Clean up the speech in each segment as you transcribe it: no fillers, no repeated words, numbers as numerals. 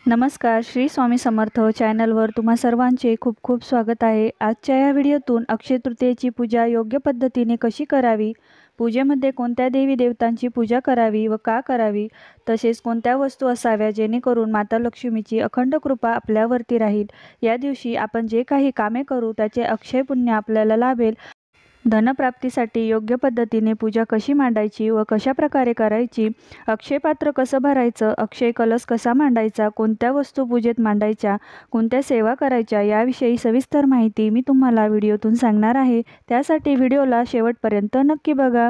नमस्कार, श्री स्वामी समर्थ चॅनलवर तुम्हा सर्वांचे खूप खूप स्वागत आहे। आजच्या या व्हिडिओतून अक्षय तृतीयेची पूजा योग्य पद्धतीने कशी करावी, पूजेमध्ये कोणत्या देवी देवतांची पूजा करावी व का करावी, तसेच कोणत्या वस्तू असाव्या जेणेकरून माता लक्ष्मीची अखंड कृपा आपल्यावरती राहील, या दिवशी आपण जे काही कामे करू त्याचे अक्षय पुण्य आपल्याला लाभेल, धनप्राप्तीसाठी योग्य पद्धतीने पूजा कशी मांडायची व कशा प्रकारे करायची, अक्षय पात्र कसं भरायचं, अक्षय कलश कसा मांडायचा, कोणत्या वस्तू पूजेत मांडायच्या, कोणत्या सेवा करायच्या, याविषयी सविस्तर माहिती मी तुम्हाला व्हिडिओतून सांगणार आहे। त्यासाठी व्हिडिओला शेवटपर्यंत नक्की बघा।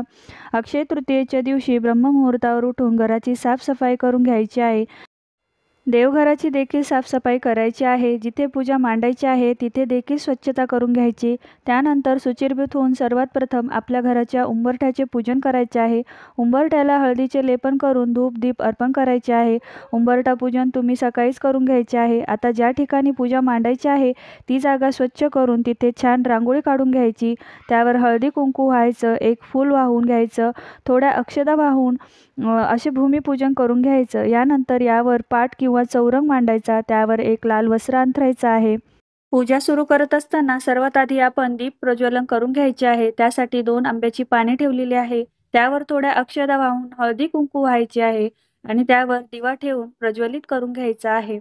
अक्षय तृतीयेच्या दिवशी ब्रह्ममुहूर्तावर उठून घराची साफसफाई करून घ्यायची आहे। देवघराची देखील साफसफाई करायची आहे। जिथे पूजा मांडायची आहे तिथे देखील स्वच्छता करून घ्यायची। त्यानंतर शुचिर्भूत होऊन सर्वात प्रथम आपल्या घराच्या उंबरठ्याचे पूजन करायचे आहे। उंबरठ्याला हळदीचे लेपन करून धूप दीप अर्पण करायचे आहे। उंबरठा पूजन तुम्ही सकाळीच करून घ्यायचे आहे। आता ज्या ठिकाणी पूजा मांडायची आहे ती जागा स्वच्छ करून तिथे छान रांगोळी काढून घ्यायची। त्यावर हळदी कुंकू व्हायचं, एक फूल वाहून घ्यायचं, थोड्या अक्षदा वाहून असे भूमिपूजन करून घ्यायचं। यानंतर यावर पाट किंवा चौरंग मांडायचा, त्यावर एक लाल वस्त्र अंथरायचं आहे। पूजा सुरू करत असताना सर्वात आधी आपण दीप प्रज्वलन करून घ्यायचे आहे। त्यासाठी 2 आंब्याची पाने ठेवलेली आहे, त्यावर थोड्या अक्षदा वाहून हळदी कुंकू व्हायचे आहे आणि त्यावर दिवा ठेवून प्रज्वलित करून घ्यायचा आहे।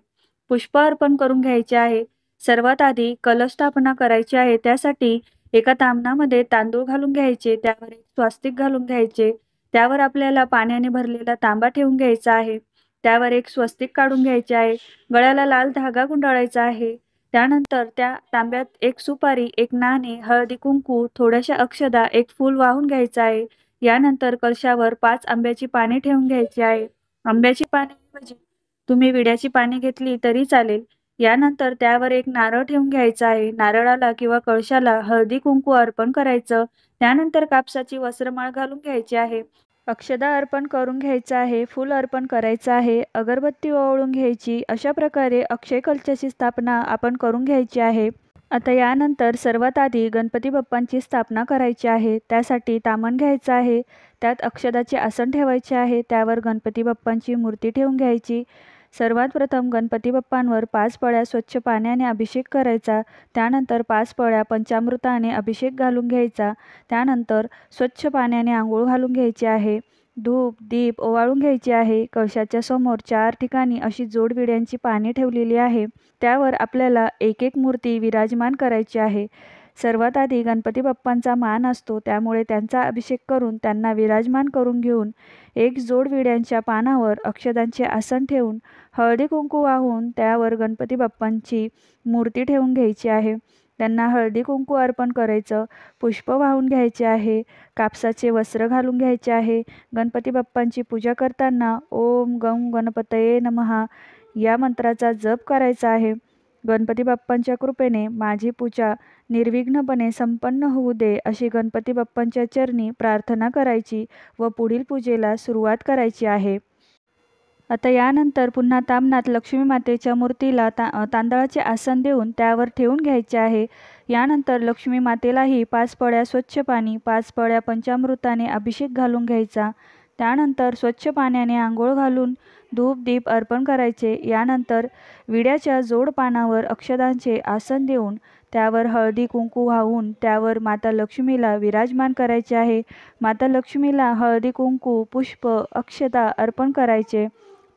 पुष्प अर्पण करून घ्यायचे आहे। सर्वात आधी कलश स्थापना करायची आहे। त्यासाठी एका तामणामध्ये तांदूळ घालून घ्यायचे, त्यावर एक स्वास्तिक घालून घ्यायचे, त्यावर आपल्याला पाण्याने भरलेला तांबा ठेवून घ्यायचा आहे, त्यावर एक स्वस्तिक काढून घ्यायचे आहे, गळ्याला लाल धागा गुंडाळायचा आहे। त्यानंतर त्या तांब्यात एक सुपारी, एक नाणे, हळदी कुंकू, थोड्याशा अक्षदा, एक फूल वाहून घ्यायचं आहे। यानंतर कलशावर 5 आंब्याची पाने ठेवून घ्यायची आहे। आंब्याची पाने तुम्ही विड्याची पाने घेतली तरी चालेल। यानंतर त्यावर एक नारळ ठेवून घ्यायचा आहे। नारळाला किंवा कळशाला हळदी कुंकू अर्पण करायचं। त्यानंतर कापसाची वस्त्रमाळ घालून घ्यायची आहे। अक्षदा अर्पण करून घ्यायचं आहे, फूल अर्पण करायचं आहे, अगरबत्ती ओवाळून घ्यायची। अशा प्रकारे अक्षय कलशाची स्थापना आपण करून घ्यायची आहे। आता यानंतर सर्वात आधी गणपती बाप्पांची स्थापना करायची आहे। त्यासाठी तामण घ्यायचं आहे, त्यात अक्षदाचे आसन ठेवायचे आहे, त्यावर गणपती बाप्पांची मूर्ती ठेवून घ्यायची। सर्वात प्रथम गणपती बाप्पांवर 5 पळ्या स्वच्छ पाण्याने अभिषेक करायचा। त्यानंतर 5 पळ्या पंचामृताने अभिषेक घालून घ्यायचा। त्यानंतर स्वच्छ पाण्याने आंघोळ घालून घ्यायची आहे। धूप दीप ओवाळून घ्यायची आहे। कळशाच्या समोर 4 ठिकाणी अशी जोडविड्यांची पाने ठेवलेली आहे, त्यावर आपल्याला एक एक मूर्ती विराजमान करायची आहे। सर्वात आधी गणपती बाप्पांचा मान असतो, त्यामुळे त्यांचा अभिषेक करून त्यांना विराजमान करून घेऊन एक जोड विड्यांच्या पानावर अक्षदांचे आसन ठेवून हळदी कुंकू वाहून त्यावर गणपती बाप्पांची मूर्ती ठेवून घ्यायची आहे। त्यांना हळदी कुंकू अर्पण करायचं, पुष्प वाहून घ्यायचे आहे, कापसाचे वस्त्र घालून घ्यायचे आहे। गणपती बाप्पांची पूजा करताना ओम गं गणपतये नमः या मंत्राचा जप करायचा आहे। गणपती बाप्पांच्या कृपेने माझी पूजा निर्विघ्नपणे संपन्न होऊ दे, अशी गणपती बाप्पांच्या चरणी प्रार्थना करायची व पुढील पूजेला सुरुवात करायची आहे। आता यानंतर पुन्हा तामणात लक्ष्मी मातेच्या मूर्तीला तांदळाचे आसन देऊन त्यावर ठेवून घ्यायचे आहे। यानंतर लक्ष्मी मातेलाही 5 पळ्या स्वच्छ पाणी, 5 पळ्या पंचामृताने अभिषेक घालून घ्यायचा। त्यानंतर स्वच्छ पाण्याने आंघोळ घालून धूप दीप अर्पण करायचे। यानंतर विड्याच्या जोड पानावर अक्षदांचे आसन देऊन त्यावर हळदी कुंकू वाहून त्यावर माता लक्ष्मीला विराजमान करायचे आहे। माता लक्ष्मीला हळदी कुंकू, पुष्प, अक्षता अर्पण करायचे,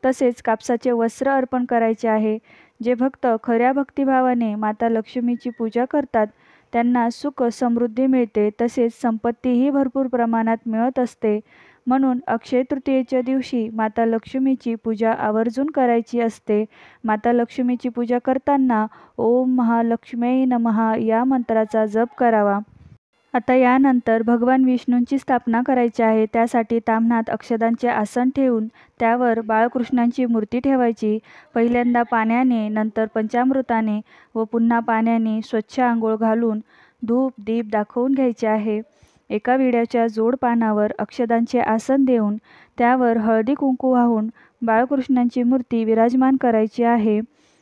तसेच कापसाचे वस्त्र अर्पण करायचे आहे। जे भक्त खऱ्या भक्तिभावाने माता लक्ष्मीची पूजा करतात त्यांना सुख समृद्धी मिळते, तसेच संपत्तीही भरपूर प्रमाणात मिळत असते। म्हणून अक्षय तृतीयेच्या दिवशी माता लक्ष्मीची पूजा आवर्जून करायची असते। माता लक्ष्मीची पूजा करताना ओम महालक्ष्म्यै नमः या मंत्राचा जप करावा। आता यानंतर भगवान विष्णूंची स्थापना करायची आहे। त्यासाठी ताम्हणात अक्षदांचे आसन ठेवून त्यावर बाळकृष्णांची मूर्ती ठेवायची। पहिल्यांदा पाण्याने, नंतर पंचामृताने व पुन्हा पाण्याने स्वच्छ आंघोळ घालून धूप दीप दाखवून घ्यायचे आहे। एका विड्याच्या जोड पानावर अक्षदांचे आसन देऊन त्यावर हळदी कुंकू वाहून बाळकृष्णांची मूर्ती विराजमान करायची आहे।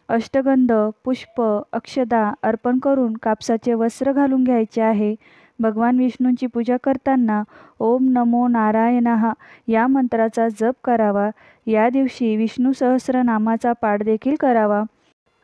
अष्टगंध, पुष्प, अक्षदा अर्पण करून कापसाचे वस्त्र घालून घ्यायचे आहे। भगवान विष्णूंची पूजा करताना ओम नमो नारायणाः या मंत्राचा जप करावा. या दिवशी विष्णू सहस्रनामाचा पाठ देखील करावा.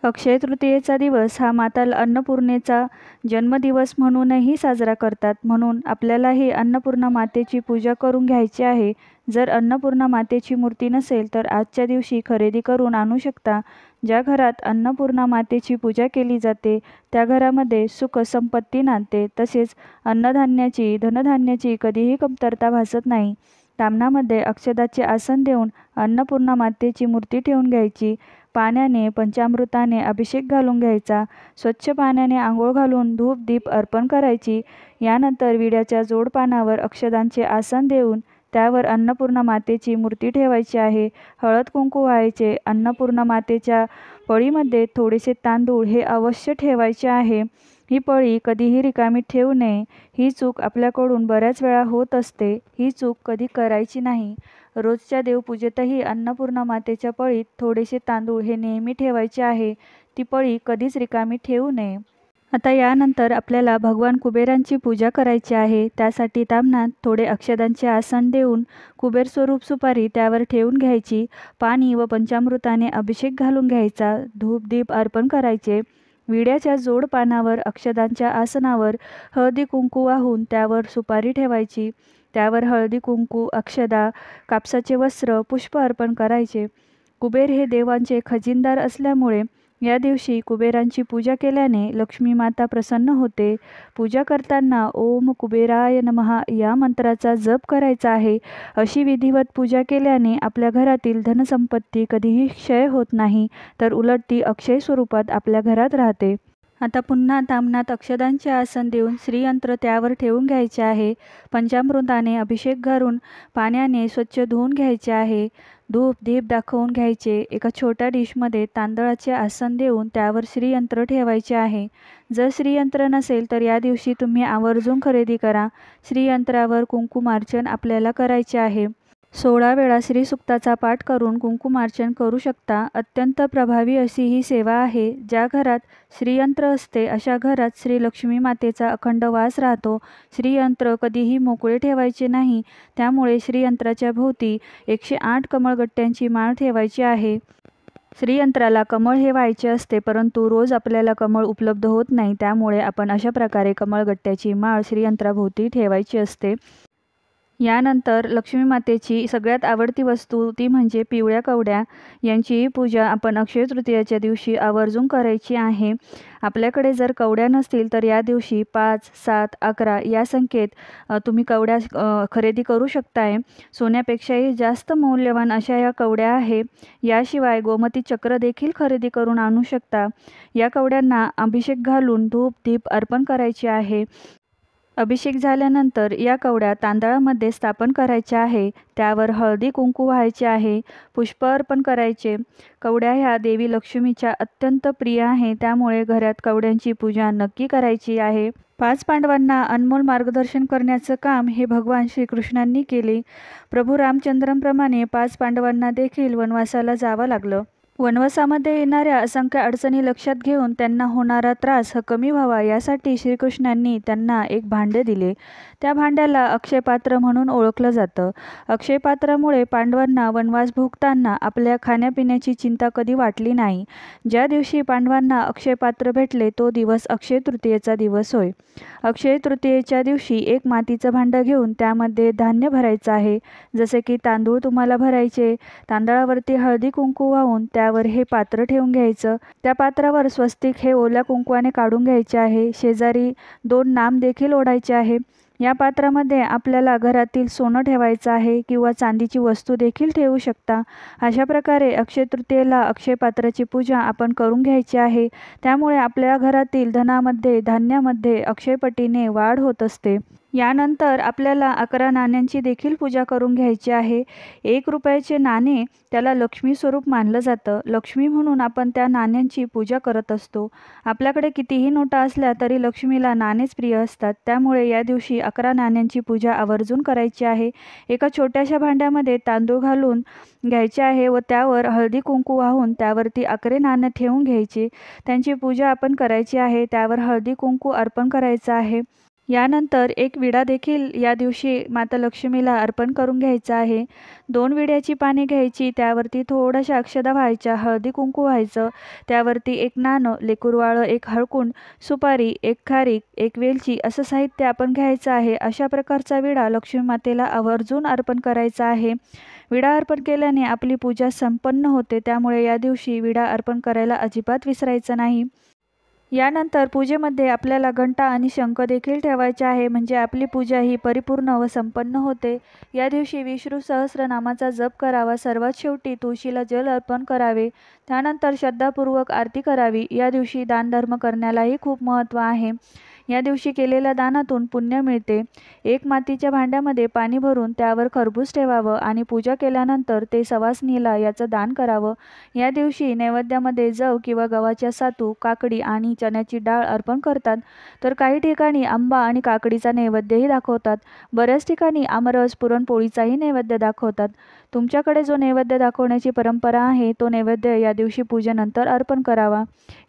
अक्षय तृतीयेचा दिवस हा माता अन्नपूर्णेचा जन्मदिवस म्हणूनही साजरा करतात. म्हणून आपल्यालाही अन्नपूर्णा मातेची पूजा करून घ्यायची आहे. जर अन्नपूर्णा मातेची मूर्ती नसेल तर आजच्या दिवशी खरेदी करून आणू शकता. ज्या घरात अन्नपूर्णा मातेची पूजा केली जाते त्या घरामध्ये सुख संपत्ती नांदते. तसेच अन्नधान्याची धनधान्याची कधीही कमतरता भासत नाही. तामणामध्ये अक्षदाचे आसन देऊन अन्नपूर्णा मातेची मूर्ती ठेवून घ्यायची. पाण्याने पंचामृताने अभिषेक घालून घ्यायचा. स्वच्छ पाण्याने आंघोळ घालून धूप दीप अर्पण करायची. यानंतर विड्याच्या जोडपानावर अक्षदांचे आसन देऊन त्यावर अन्नपूर्णा मातेची मूर्ती ठेवायची आहे. हळद कुंकू व्हायचे. अन्नपूर्णा मातेच्या पळीमध्ये थोडेसे तांदूळ हे अवश्य ठेवायचे आहे. ही पळी कधीही रिकामी ठेवू नये. ही चूक आपल्याकडून बऱ्याच वेळा होत असते. ही चूक कधी करायची नाही. रोजच्या देवपूजेतही अन्नपूर्णा मातेच्या पळीत थोडेसे तांदूळ हे नेहमी ठेवायचे आहे. ती पळी कधीच रिकामी ठेवू नये. आता यानंतर आपल्याला भगवान कुबेरांची पूजा करायची आहे. त्यासाठी तामणात थोडे अक्षदांचे आसन देऊन कुबेर स्वरूप सुपारी त्यावर ठेवून घ्यायची. पाणी व पंचामृताने अभिषेक घालून घ्यायचा. धूप दीप अर्पण करायचे. विड्याच्या जोड पानावर अक्षदांच्या आसनावर हळदी कुंकू वाहून त्यावर सुपारी ठेवायची. त्यावर हळदी कुंकू, अक्षदा, कापसाचे वस्त्र, पुष्प अर्पण करायचे. कुबेर हे देवांचे खजिनदार असल्यामुळे या दिवशी कुबेरांची पूजा केल्याने लक्ष्मी माता प्रसन्न होते. पूजा करताना ओम कुबेराय नमः या मंत्राचा जप करायचा आहे. अशी विधिवत पूजा केल्याने आपल्या घरातील धनसंपत्ती कधीही क्षय होत नाही, तर उलट ती अक्षय स्वरूपात आपल्या घरात राहते. आता पुन्हा तामणात अक्षदांचे आसन देऊन श्रीयंत्र त्यावर ठेवून घ्यायचे आहे. पंचामृताने अभिषेक घालून पाण्याने स्वच्छ धुवून घ्यायचे आहे. धूप दीप दाखवून घ्यायचे. एका छोट्या डिशमध्ये तांदळाचे आसन देऊन त्यावर श्रीयंत्र ठेवायचे आहे. जर श्रीयंत्र नसेल तर या दिवशी तुम्ही आवर्जून खरेदी करा. श्रीयंत्रावर कुंकुमार्चन आपल्याला करायचे आहे. 16 वेळा श्रीसूक्ताचा पाठ करून कुंकुमार्चन करू शकता. अत्यंत प्रभावी अशी ही सेवा आहे. ज्या घरात श्रीयंत्र असते अशा घरात श्री लक्ष्मी मातेचा अखंड वास राहतो. श्रीयंत्र कधीही मोकळे ठेवायचे नाही. त्यामुळे श्रीयंत्राच्या भोवती 108 कमळगट्ट्यांची माळ ठेवायची आहे. श्रीयंत्राला कमळ हे व्हायचे असते, परंतु रोज आपल्याला कमळ उपलब्ध होत नाही. त्यामुळे आपण अशा प्रकारे कमळगट्ट्याची माळ श्रीयंत्राभोवती ठेवायची असते. यानंतर लक्ष्मी मातेची सगळ्यात आवडती वस्तू ती म्हणजे पिवळ्या कवड्या. यांचीही पूजा आपण अक्षय तृतीयेच्या दिवशी आवर्जून करायची आहे. आपल्याकडे जर कवड्या नसतील तर या दिवशी 5, 7, 11 या संख्येत तुम्ही कवड्या खरेदी करू शकताय. सोन्यापेक्षाही जास्त मौल्यवान अशा या कवड्या आहे. याशिवाय गोमती चक्र देखील खरेदी करून आणू शकता. या कवड्यांना अभिषेक घालून धूप दीप अर्पण करायचे आहे. अभिषेक झाल्यानंतर या कवड्या तांदळामध्ये स्थापन करायच्या आहे. त्यावर हळदी कुंकू व्हायचे आहे. पुष्प अर्पण करायचे. कवड्या ह्या देवी लक्ष्मीच्या अत्यंत प्रिय आहे. त्यामुळे घरात कवड्यांची पूजा नक्की करायची आहे. 5 पांडवांना अनमोल मार्गदर्शन करण्याचं काम हे भगवान श्रीकृष्णांनी केले. प्रभू रामचंद्रांप्रमाणे 5 पांडवांना देखील वनवासाला जावं लागलं. वनवासामध्ये येणाऱ्या असंख्य अडचणी लक्षात घेऊन त्यांना होणारा त्रास कमी व्हावा यासाठी श्रीकृष्णांनी त्यांना एक भांडे दिले. त्या भांड्याला अक्षयपात्र म्हणून ओळखलं जातं. अक्षयपात्रामुळे पांडवांना वनवास भोगताना आपल्या खाण्यापिण्याची चिंता कधी वाटली नाही. ज्या दिवशी पांडवांना अक्षयपात्र भेटले तो दिवस अक्षय तृतीयेचा दिवस होय. अक्षय तृतीयेच्या दिवशी एक मातीचं भांडं घेऊन त्यामध्ये धान्य भरायचं आहे. जसे की तांदूळ तुम्हाला भरायचे. तांदळावरती हळदी कुंकू वाहून त्यावर हे पात्र ठेवून घ्यायचं. त्या पात्रावर स्वस्तिक हे ओल्या कुंकवाने काढून घ्यायचे आहे. शेजारी 2 नाम देखील ओढायचे आहे. या पात्रामध्ये आपल्याला घरातील सोनं ठेवायचं आहे किंवा चांदीची वस्तू देखील ठेवू शकता. अशा प्रकारे अक्षय तृतीयेला अक्षय पात्राची पूजा आपण करून घ्यायची आहे. त्यामुळे आपल्या घरातील धनामध्ये धान्यामध्ये अक्षयपटीने वाढ होत असते. यानंतर आपल्याला 11 नाण्यांची देखील पूजा करून घ्यायची आहे. 1 रुपयाचे नाणे त्याला लक्ष्मी स्वरूप मानलं जातं. लक्ष्मी म्हणून आपण त्या नाण्यांची पूजा करत असतो. आपल्याकडे कितीही नोटा असल्या तरी लक्ष्मीला नाणेच प्रिय असतात. त्यामुळे या दिवशी 11 नाण्यांची पूजा आवर्जून करायची आहे. एका छोट्याशा भांड्यामध्ये तांदूळ घालून घ्यायचे आहे व त्यावर हळदी कुंकू वाहून त्यावरती 11 नाणे ठेवून घ्यायची. त्यांची पूजा आपण करायची आहे. त्यावर हळदी कुंकू अर्पण करायचं आहे. यानंतर एक विडा देखील या दिवशी माता लक्ष्मीला अर्पण करून घ्यायचा आहे. 2 विड्याची पाने घ्यायची, त्यावरती थोड्याशा अक्षदा व्हायच्या, हळदी कुंकू व्हायचं, त्यावरती 1 नाणं, लेकूरवाळं, 1 हळकुंड, सुपारी, 1 खारीक, 1 वेलची असं साहित्य आपण घ्यायचं आहे. अशा प्रकारचा विडा लक्ष्मी मातेला आवर्जून अर्पण करायचा आहे. विडा अर्पण केल्याने आपली पूजा संपन्न होते, त्यामुळे या दिवशी विडा अर्पण करायला अजिबात विसरायचं नाही. यानंतर पूजेमध्ये आपल्याला घंटा आणि शंख देखील ठेवायचे आहे, म्हणजे आपली पूजा ही परिपूर्ण व संपन्न होते. या दिवशी विष्णू सहस्रनामाचा जप करावा. सर्वात शेवटी तुळशीला जल अर्पण करावे. त्यानंतर श्रद्धापूर्वक आरती करावी. या दिवशी दानधर्म करण्यालाही खूप महत्त्व आहे. या दिवशी केलेल्या दानातून पुण्य मिळते. एक मातीच्या भांड्यामध्ये पाणी भरून त्यावर खरबूज ठेवावं आणि पूजा केल्यानंतर ते सवासणीला याचं दान करावं. या दिवशी नैवेद्यामध्ये जव किंवा गव्हाच्या सातू, काकडी आणि चण्याची डाळ अर्पण करतात, तर काही ठिकाणी आंबा आणि काकडीचा नैवेद्यही दाखवतात. बऱ्याच ठिकाणी आमरस, पुरणपोळीचाही नैवेद्य दाखवतात. तुमच्याकडे जो नैवेद्य दाखवण्याची परंपरा आहे, तो नैवेद्य या दिवशी पूजेनंतर अर्पण करावा.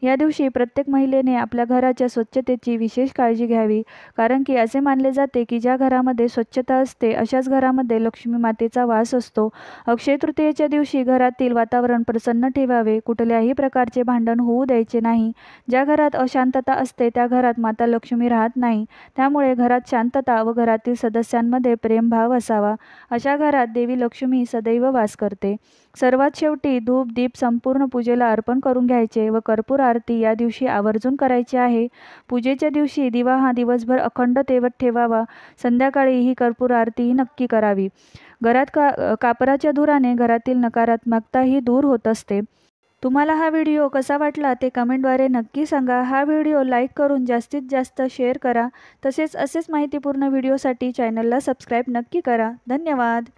या दिवशी प्रत्येक महिलेने आपल्या घराच्या स्वच्छतेची विशेष काळजी घ्यावी, कारण की असे मानले जाते की ज्या घरामध्ये स्वच्छता असते अशाच घरामध्ये लक्ष्मी मातेचा वास असतो. अक्षय तृतीयेच्या दिवशी घरातील वातावरण प्रसन्न ठेवावे. कुठल्याही प्रकारचे भांडण होऊ द्यायचे नाही. ज्या घरात अशांतता असते त्या घरात माता लक्ष्मी राहत नाही. त्यामुळे घरात शांतता व घरातील सदस्यांमध्ये प्रेमभाव असावा. अशा घरात देवी लक्ष्मी सदैव वास करते. सर्वात शेवटी धूप दीप संपूर्ण पूजेला अर्पण करून घ्यायचे व कर्पूर आरती या दिवशी आवर्जून करायची आहे. पूजेच्या दिवशी दिवा हा दिवसभर अखंड तेवत ठेवावा. संध्याकाळी ही कर्पूर आरतीही नक्की करावी. घरात कापराच्या धुराने घरातील नकारात्मकताही दूर होत असते. तुम्हाला हा व्हिडिओ कसा वाटला ते कमेंटद्वारे नक्की सांगा. हा व्हिडिओ लाईक करून जास्तीत जास्त शेअर करा. तसेच असेच माहितीपूर्ण व्हिडिओसाठी चॅनलला सबस्क्राईब नक्की करा. धन्यवाद.